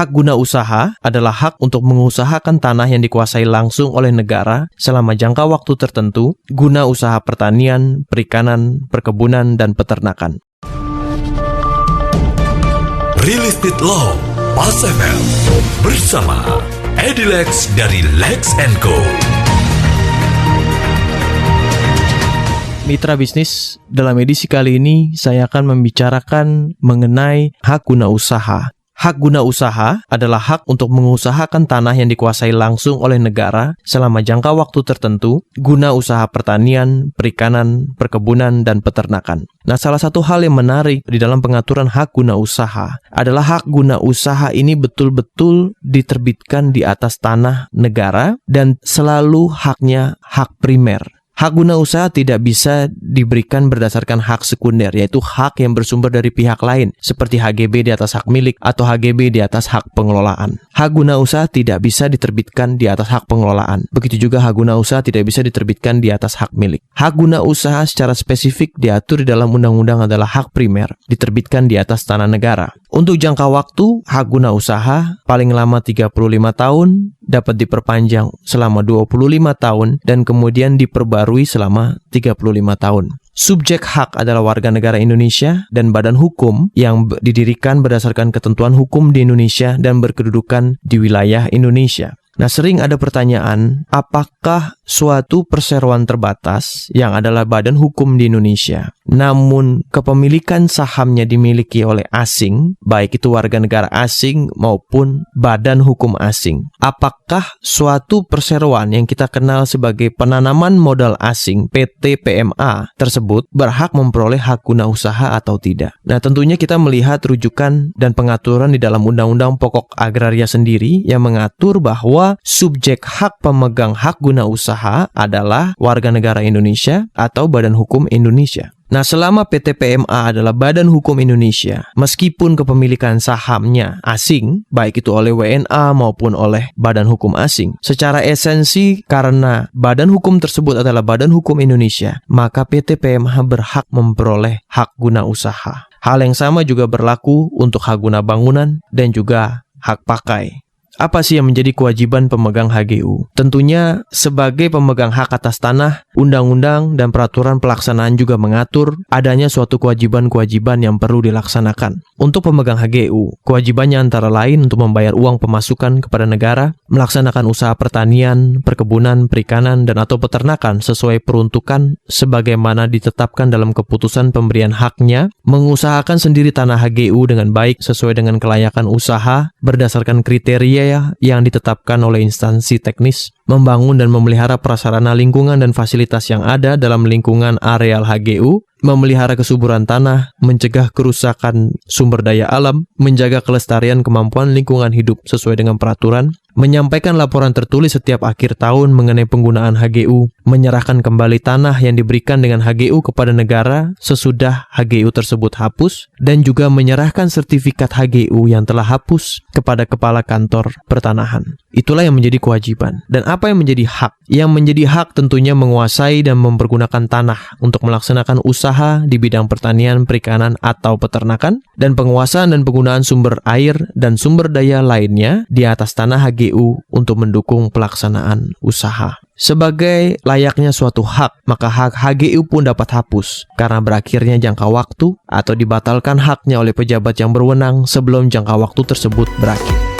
Hak guna usaha adalah hak untuk mengusahakan tanah yang dikuasai langsung oleh negara selama jangka waktu tertentu guna usaha pertanian, perikanan, perkebunan, dan peternakan. Real Estate Law Pas FM bersama Edilex dari Lex & Co. Mitra bisnis, dalam edisi kali ini saya akan membicarakan mengenai hak guna usaha. Hak guna usaha adalah hak untuk mengusahakan tanah yang dikuasai langsung oleh negara selama jangka waktu tertentu guna usaha pertanian, perikanan, perkebunan, dan peternakan. Nah, salah satu hal yang menarik di dalam pengaturan hak guna usaha adalah hak guna usaha ini betul-betul diterbitkan di atas tanah negara dan selalu haknya hak primer. Hak guna usaha tidak bisa diberikan berdasarkan hak sekunder, yaitu hak yang bersumber dari pihak lain, seperti HGB di atas hak milik atau HGB di atas hak pengelolaan. Hak guna usaha tidak bisa diterbitkan di atas hak pengelolaan. Begitu juga hak guna usaha tidak bisa diterbitkan di atas hak milik. Hak guna usaha secara spesifik diatur di dalam undang-undang adalah hak primer, diterbitkan di atas tanah negara. Untuk jangka waktu, hak guna usaha paling lama 35 tahun, dapat diperpanjang selama 25 tahun, dan kemudian diperbarui selama 35 tahun. Subjek hak adalah warga negara Indonesia dan badan hukum yang didirikan berdasarkan ketentuan hukum di Indonesia dan berkedudukan di wilayah Indonesia. Nah, sering ada pertanyaan, apakah suatu perseroan terbatas yang adalah badan hukum di Indonesia, namun kepemilikan sahamnya dimiliki oleh asing, baik itu warga negara asing maupun badan hukum asing, apakah suatu perseroan yang kita kenal sebagai penanaman modal asing PT PMA tersebut berhak memperoleh hak guna usaha atau tidak? Nah, tentunya kita melihat rujukan dan pengaturan di dalam Undang-Undang Pokok Agraria sendiri yang mengatur bahwa subjek hak pemegang hak guna usaha adalah warga negara Indonesia atau badan hukum Indonesia. Nah, selama PT PMA adalah badan hukum Indonesia, meskipun kepemilikan sahamnya asing, baik itu oleh WNA maupun oleh badan hukum asing, secara esensi karena badan hukum tersebut adalah badan hukum Indonesia, maka PT PMA berhak memperoleh hak guna usaha. Hal yang sama juga berlaku untuk hak guna bangunan dan juga hak pakai. Apa sih yang menjadi kewajiban pemegang HGU? Tentunya sebagai pemegang hak atas tanah, undang-undang dan peraturan pelaksanaan juga mengatur adanya suatu kewajiban-kewajiban yang perlu dilaksanakan. Untuk pemegang HGU, kewajibannya antara lain untuk membayar uang pemasukan kepada negara, melaksanakan usaha pertanian, perkebunan, perikanan, dan atau peternakan sesuai peruntukan sebagaimana ditetapkan dalam keputusan pemberian haknya, mengusahakan sendiri tanah HGU dengan baik sesuai dengan kelayakan usaha berdasarkan kriteria yang ditetapkan oleh instansi teknis, membangun dan memelihara prasarana lingkungan dan fasilitas yang ada dalam lingkungan areal HGU, memelihara kesuburan tanah, mencegah kerusakan sumber daya alam, menjaga kelestarian kemampuan lingkungan hidup sesuai dengan peraturan, menyampaikan laporan tertulis setiap akhir tahun mengenai penggunaan HGU, menyerahkan kembali tanah yang diberikan dengan HGU kepada negara sesudah HGU tersebut hapus, dan juga menyerahkan sertifikat HGU yang telah hapus kepada kepala kantor pertanahan. Itulah yang menjadi kewajiban. Dan apa yang menjadi hak? Yang menjadi hak tentunya menguasai dan mempergunakan tanah untuk melaksanakan usaha di bidang pertanian, perikanan, atau peternakan, dan penguasaan dan penggunaan sumber air dan sumber daya lainnya di atas tanah HGU untuk mendukung pelaksanaan usaha. Sebagai layaknya suatu hak, maka hak HGU pun dapat hapus karena berakhirnya jangka waktu atau dibatalkan haknya oleh pejabat yang berwenang sebelum jangka waktu tersebut berakhir.